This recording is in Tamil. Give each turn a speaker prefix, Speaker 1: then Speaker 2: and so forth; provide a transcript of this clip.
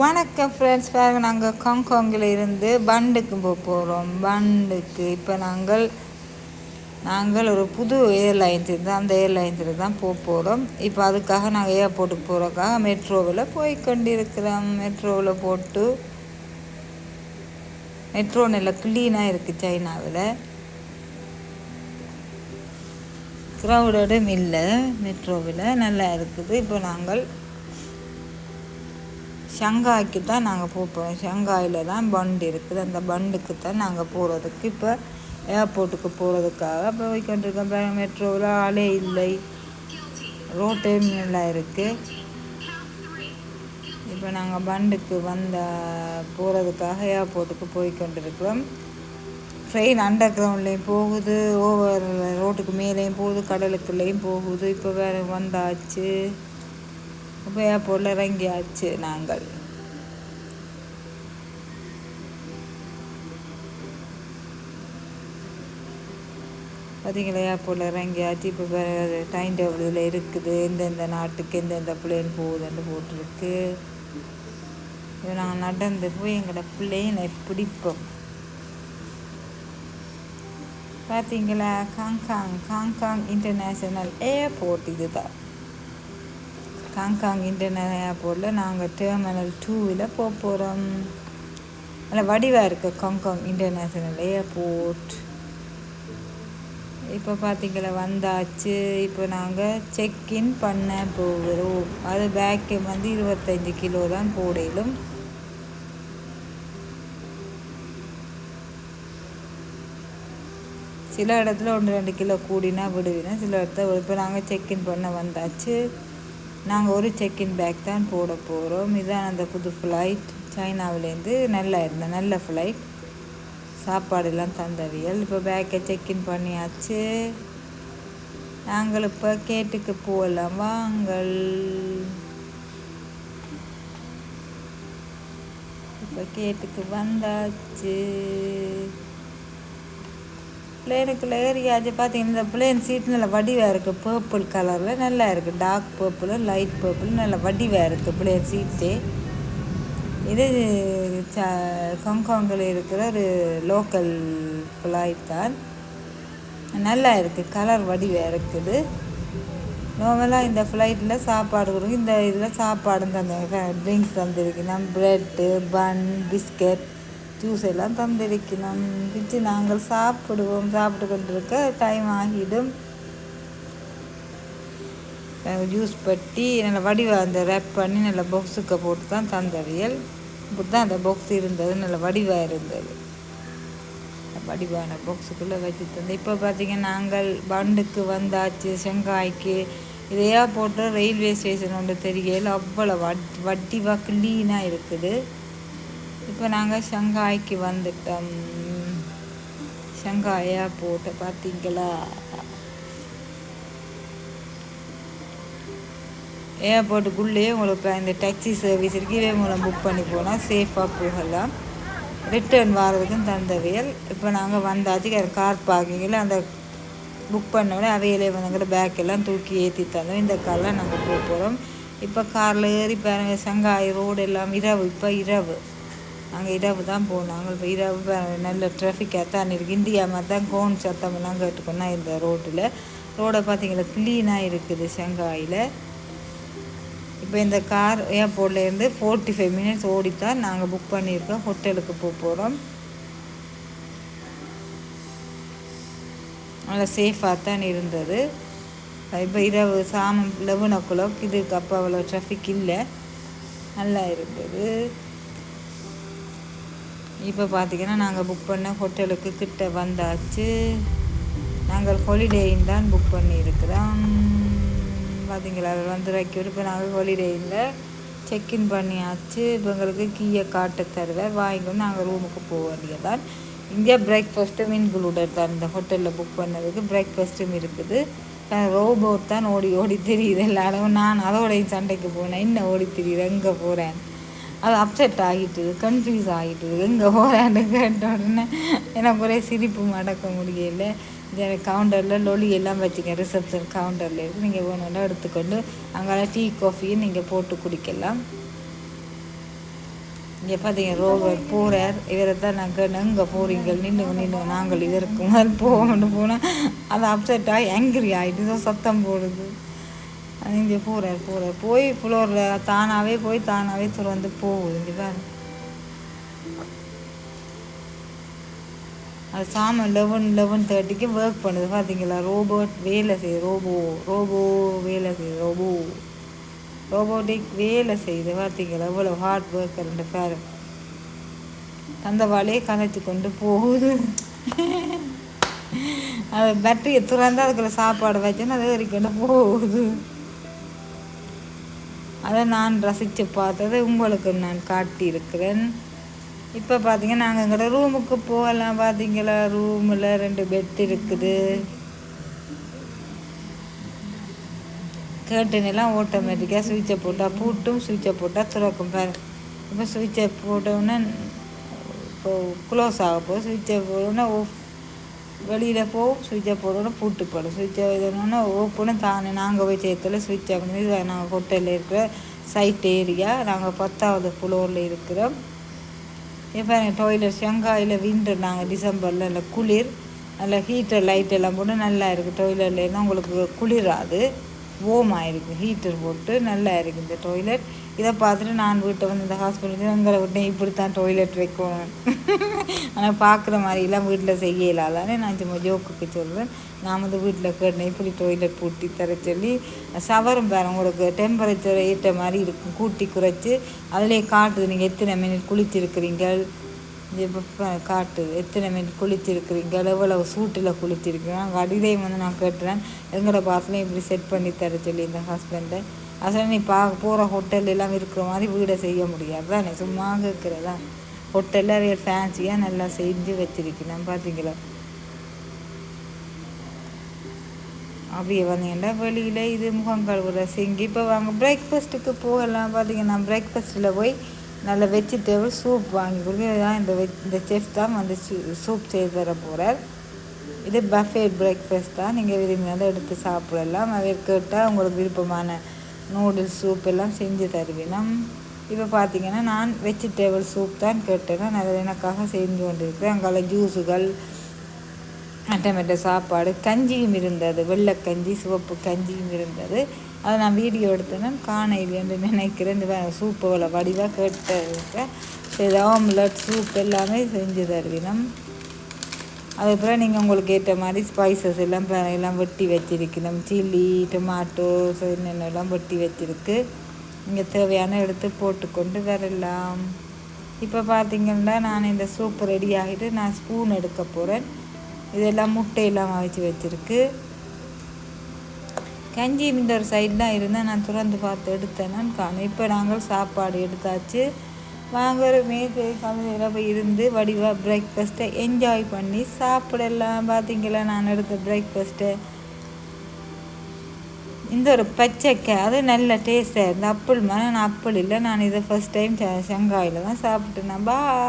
Speaker 1: வணக்கம் ஃப்ரெண்ட்ஸ், பாருங்கள் நாங்கள் ஹாங்காங்கில் இருந்து பண்டுக்கு போக போகிறோம். பண்டுக்கு இப்போ நாங்கள் ஒரு புது ஏர்லைன்ஸ் இருந்தால் அந்த ஏர்லைன்ஸில் தான் போக போகிறோம். இப்போ அதுக்காக நாங்கள் ஏர்போர்ட்டுக்கு போகிறதுக்காக மெட்ரோவில் போய் கொண்டிருக்கிறோம். மெட்ரோவில் போட்டு மெட்ரோ நல்ல க்ளீனாக இருக்குது. சைனாவில் க்ரௌடடும் இல்லை, மெட்ரோவில் நல்லா இருக்குது. இப்போ நாங்கள் ஷங்காய்க்கு தான் நாங்கள் போகிறோம். ஷங்காயில் தான் பண்டு இருக்குது. அந்த பண்டுக்கு தான் நாங்கள் போகிறதுக்கு இப்போ ஏர்போர்ட்டுக்கு போகிறதுக்காக போய்கொண்டிருக்கோம். மெட்ரோவில் ஆளே இல்லை, ரோட்டும் நல்லா இருக்குது. இப்போ நாங்கள் பண்டுக்கு போகிறதுக்காக ஏர்போர்ட்டுக்கு போய்கொண்டிருக்கிறோம். ட்ரெயின் அண்டர் கிரவுண்ட்லேயும் போகுது, ஓவர் ரோட்டுக்கு மேலேயும் போகுது, கடலுக்குள்ளேயும் போகுது. இப்போ வேறு வந்தாச்சு. இப்போ ஏர்போர்ட்டில் இறங்கியாச்சு. நாங்கள் பார்த்தீங்களா, ஏர்போர்ட்டில் இறங்கியாச்சு. இப்போ வேறு டைம் டேபிள் இதில் இருக்குது, எந்தெந்த நாட்டுக்கு எந்தெந்த பிளேன் போகுதுன்னு போட்டிருக்கு. இப்போ நாங்கள் நடந்து போய் எங்களோட பிளேனை பிடிப்போம். பார்த்தீங்களா, ஹாங்காங் இன்டர்நேஷ்னல் ஏர்போர்ட் இது தான். ஹாங்காங் இன்டர்நேஷ்னல் ஏர்போர்ட்டில் நாங்கள் டெர்மினல் 2ல் போக போகிறோம். நல்லா வடிவாக இருக்குது ஹாங்காங் இன்டர்நேஷ்னல் ஏர்போர்ட். இப்போ பார்த்தீங்களா வந்தாச்சு. இப்போ நாங்கள் செக்இன் பண்ண போகிறோம். அது பேக்கு 25 கிலோ தான் போடையிலும். சில இடத்துல 1-2 கிலோ கூடினா விடுவினா, சில இடத்துல. இப்போ நாங்கள் செக்இன் பண்ண வந்தாச்சு. நாங்கள் ஒரு செக்இன் பேக் தான் போட போகிறோம். இதுதான் அந்த புது ஃப்ளைட். சைனாவிலேருந்து நல்ல ஃப்ளைட், சாப்பாடெல்லாம் தந்தவியல். இப்போ பேக்கை செக்இன் பண்ணியாச்சு. நாங்கள் இப்போ கேட்டுக்கு போகலாம் வாங்கள். இப்போ கேட்டுக்கு வந்தாச்சு. பிளேனுக்குள்ளே ஏறியாச்சு. பார்த்தீங்கன்னா இந்த பிளேன் சீட் நல்ல வடிவாக இருக்குது, பர்பிள் கலரில் நல்லா இருக்குது. டார்க் பர்பிளும் லைட் பர்பிளும் நல்ல வடிவாக இருக்குது பிளேன் சீட்டே. இது ஹாங்காங்கில் இருக்கிற ஒரு லோக்கல் ஃப்ளைட் தான். நல்லா இருக்குது, கலர் வடிவாக இருக்குது. நார்மலாக இந்த ஃப்ளைட்டில் சாப்பாடு கொடுக்கும். இந்த இதில் சாப்பாடு ட்ரிங்க்ஸ் தந்திருக்கணும், ப்ரெட்டு, பன், பிஸ்கட், ஜூஸ் எல்லாம் தந்திருக்கணும். வச்சு நாங்கள் சாப்பிடுவோம். சாப்பிட்டு கொண்டிருக்க டைம் ஆகிடும். ஜூஸ் பட்டி நல்ல வடிவாக அந்த ரேப் பண்ணி நல்ல பாக்ஸுக்கு போட்டு தான் தந்தவியல். இப்படி தான் அந்த பாக்ஸ் இருந்தது, நல்ல வடிவாக இருந்தது. வடிவான பாக்ஸுக்குள்ளே வச்சு தந்தேன். இப்போ பார்த்திங்கன்னா நாங்கள் பண்டுக்கு வந்தாச்சு, ஷங்காய்க்கு. இதையா போட்டு ரயில்வே ஸ்டேஷன் ஒன்று தெரியல, அவ்வளோ வடிவாக க்ளீனாக இருக்குது. இப்போ நாங்கள் ஷங்காய்க்கு வந்துட்டோம். ஷங்காய் ஏர்போர்ட்டை பார்த்தீங்களா. ஏர்போர்ட்டுக்குள்ளேயே உங்களுக்கு இந்த டாக்ஸி சர்வீஸ் இருக்குது. இதே மூலம் புக் பண்ணி போனால் சேஃபாக போகலாம். ரிட்டர்ன் வாரதுக்கும் தந்தவியல். இப்போ நாங்கள் வந்தாச்சு. கார் பார்க்கிங்கில் அந்த புக் பண்ணோடனே அவையிலே வந்தங்கிற பேக்கெல்லாம் தூக்கி ஏற்றி தந்தோம். இந்த காரில் நாங்கள் போக போகிறோம். இப்போ காரில் ஏறி பாருங்க, ஷங்காய் ரோடு எல்லாம் இரவு. இப்போ இரவு நாங்கள் இரவு தான் போனாங்க. இப்போ இரவு நல்ல டிராஃபிக்காக தான் இருக்குது. இந்தியா மாதிரி தான் கோன் சத்தமெல்லாம் கேட்டுக்கோன்னா இந்த ரோடை பார்த்தீங்களா க்ளீனாக இருக்குது ஷங்காயில். இப்போ இந்த கார் ஏர்போர்ட்லேருந்து 45 மினிட்ஸ் ஓடித்தான் நாங்கள் புக் பண்ணியிருக்கோம். ஹோட்டலுக்கு போக போகிறோம். நல்லா சேஃபாக தான் இருந்தது. இப்போ இரவு 11 o'clock. இதுக்கு அப்போ அவ்வளோ ட்ராஃபிக் இல்லை, நல்லா இருந்தது. இப்போ பார்த்திங்கன்னா நாங்கள் புக் பண்ண ஹோட்டலுக்கு கிட்ட வந்தாச்சு. நாங்கள் ஹாலிடேயின் தான் புக் பண்ணியிருக்கிறோம். பார்த்திங்களா, அதில் வந்து வைக்கிட்டு. இப்போ நாங்கள் ஹாலிடேயில் செக்இன் பண்ணியாச்சு. இப்போ எங்களுக்கு கீயை காட்ட தருவார், வாங்கிக்கணும். நாங்கள் ரூமுக்கு போக வேண்டியதான். இங்கே பிரேக்ஃபாஸ்ட்டும் இன்க்ளூடட் தான். இந்த ஹோட்டலில் புக் பண்ணதுக்கு பிரேக்ஃபாஸ்ட்டும் இருக்குது. ரோபோட் தான் ஓடி தெரியுது எல்லாரும். நான் அதோடையும் சண்டைக்கு போனேன், என்ன ஓடி தெரியுது, எங்கே போகிறேன். அது அப்செட் ஆகிட்டுது, கன்ஃபியூஸ் ஆகிட்டுது, எங்கே போகிறான்னு கேட்ட உடனே எனக்கு ஒரே சிரிப்பு மடக்க முடியல. கவுண்டரில் லொலி எல்லாம் வச்சுக்க, ரிசப்ஷன் கவுண்டரில் இருக்குது. நீங்கள் வேணும்னா எடுத்துக்கொண்டு அங்கே டீ காஃபியும் நீங்கள் போட்டு குடிக்கலாம். இங்கே பார்த்தீங்க ரோபர்ட் போகிறார். இவரை தான் நாங்கள் எங்கே போகிறீங்க நின்று நாங்கள் இதற்கு மாதிரி போகணும்னு போனால் அது அப்செட் ஆகி ஆங்கிரி ஆகிட்டு சத்தம் போடுது. அது இங்கே போகிறார் போய் ஃப்ளோரில் தானாகவே திறந்து போகுது. இங்கே பாரு அது சாமான் 11:30க்கு ஒர்க் பண்ணுது. பார்த்தீங்களா ரோபோட் வேலை செய்யுது. ரோபோ வேலை செய்யுது. ரோபோட்டிக் வேலை செய்யுது. பார்த்தீங்களா எவ்வளோ ஹார்ட் ஒர்க்கர்ன்ற பேர் தந்தவாளே கதைச்சு கொண்டு போகுது. அது பேட்டரியை திறந்து அதுக்குள்ள சாப்பாடு வச்சுன்னு அது வரைக்கும் போகுது. அதை நான் ரசித்து பார்த்ததை உங்களுக்கு நான் காட்டியிருக்கிறேன். இப்போ பார்த்தீங்கன்னா நாங்கள் எங்களோட ரூமுக்கு போகலாம். பார்த்தீங்களா ரூமில் 2 பெட் இருக்குது. கேர்டன் ஆட்டோமேட்டிக்காக சுவிட்சை போட்டால் பூட்டும், சுவிட்சை போட்டால் திறக்கும். பாரு இப்போ சுவிட்சை போட்டோன்னே இப்போ க்ளோஸ் ஆக போகும். சுவிட்சை போட்டோன்னே வெளியில் போகும். சுவிட்சை போட்டோன்னே பூட்டுப்படும். சுவிட்சை இதோன்னா ஓப்பனு தானே. நாங்கள் போய் சேர்த்துல சுவிட்ச் பண்ணி நாங்கள் ஹோட்டலில் இருக்கிற சைட் ஏரியா. நாங்கள் 10வது ஃப்ளோரில் இருக்கிறோம். இப்போ டாய்லெட் ஷங்காயில் விண்டர் நாங்கள் டிசம்பரில் இல்லை குளிர் நல்லா ஹீட்டர் லைட் எல்லாம் போட்டு நல்லா இருக்குது. டாய்லெட்லேருந்து உங்களுக்கு குளிராது, ஓமாயிருக்கு. ஹீட்டர் போட்டு நல்லா இருக்குது இந்த டாய்லெட். இதை பார்த்துட்டு நான் வீட்டை வந்து இந்த ஹாஸ்பிட்டலுக்கு எங்களை விட்டேன் இப்படி தான் டாய்லெட் வைக்கணும். ஆனால் பார்க்குற மாதிரிலாம் வீட்டில் செய்யலாதானே நான் சும்மா ஜோக்குக்கு சொல்கிறேன். நான் வந்து வீட்டில் கேட்டேன் இப்படி டாய்லெட் பூட்டி தர சொல்லி. ஷவரும் பாரு உங்களுக்கு டெம்பரேச்சர் ஏற்ற மாதிரி இருக்கும். கூட்டி குறைச்சி அதிலே காட்டுது நீங்கள் எத்தனை மினிட் குளிச்சிருக்கிறீங்க. இப்போ காட்டுது எத்தனை மினிட் குளிச்சிருக்கிறீங்க, எவ்வளவு சூட்டில் குளிச்சிருக்கிறோம். அங்கே அடிதையும் வந்து நான் கேட்டுறேன் எங்களோட பாசலையும் இப்படி செட் பண்ணி தர சொல்லி இந்த ஹஸ்பண்டை. அசல் நீ போகிற ஹோட்டல் எல்லாம் இருக்கிற மாதிரி வீடை செய்ய முடியாது தானே, சும்மா இருக்கிறதா. ஹோட்டலில் ஃபேன்சியாக நல்லா செஞ்சு வச்சிருக்கேன். பார்த்தீங்களா அப்படியே வந்தீங்கன்னா வெளியில் இது முகம் கழுவுற சிங்கி. இப்போ வாங்க பிரேக்ஃபாஸ்ட்டுக்கு போகலாம். பார்த்தீங்கன்னா பிரேக்ஃபாஸ்ட்டில் போய் நல்ல வெஜிடபிள் சூப் வாங்கி கொடுக்குறதான் இந்த செஃப் தான் வந்து சூப் செய்து தர போகிறார். இது பஃபேட் பிரேக்ஃபாஸ்ட் தான். நீங்கள் விரும்பினாலும் எடுத்து சாப்பிடலாம். அவர் கேட்டால் உங்களுக்கு விருப்பமான நூடுல்ஸ் சூப் எல்லாம் செஞ்சு தருவேன். இப்போ பார்த்தீங்கன்னா நான் வெஜிடபிள் சூப் தான் கேட்டேன்னா நல்ல எனக்காக செஞ்சு கொண்டு இருக்கிறேன். அங்கே ஜூஸுகள், டொமேட்டோ சாப்பாடு, கஞ்சியும் இருந்தது. வெள்ளைக்கஞ்சி, சிவப்பு கஞ்சியும் இருந்தது. அதை நான் வீடியோ எடுத்தேன்னா காணையில் என்று நினைக்கிறேன். இந்த சூப்பை வடிவாக கேட்டிருக்கேன். சரி ஆம்லெட் சூப் எல்லாமே செஞ்சு தருவினோம். அதுக்கப்புறம் நீங்கள் உங்களுக்கு ஏற்ற மாதிரி ஸ்பைசஸ் எல்லாம் வெட்டி வச்சிருக்கணும். சில்லி, டொமாட்டோஸ் என்னென்னலாம் வெட்டி வச்சிருக்கு. நீங்கள் தேவையான எடுத்து போட்டுக்கொண்டு வரலாம். இப்போ பார்த்தீங்கன்னா நான் இந்த சூப் ரெடி ஆகிட்டு நான் ஸ்பூன் எடுக்க போகிறேன். இதெல்லாம் முட்டையெல்லாம் வச்சிருக்கு. கஞ்சி இந்த ஒரு சைட்லாம் இருந்தால் நான் திறந்து பார்த்து எடுத்தேன்னு காணும். இப்போ நாங்கள் சாப்பாடு எடுத்தாச்சு. வாங்குற மேசை கலையில் போய் இருந்து வடிவாக பிரேக்ஃபாஸ்ட்டை என்ஜாய் பண்ணி சாப்பிடலாம். பார்த்தீங்களா நான் எடுத்த பிரேக்ஃபாஸ்ட்டை. இந்த ஒரு பச்சைக்காய் அது நல்ல டேஸ்ட்டாக இருந்தது. அப்பிள் மாதிரி நான் அப்பிள் இல்லை, நான் இதை ஃபஸ்ட் டைம் ஷங்காயில் தான் சாப்பிட்டேன். பாய்.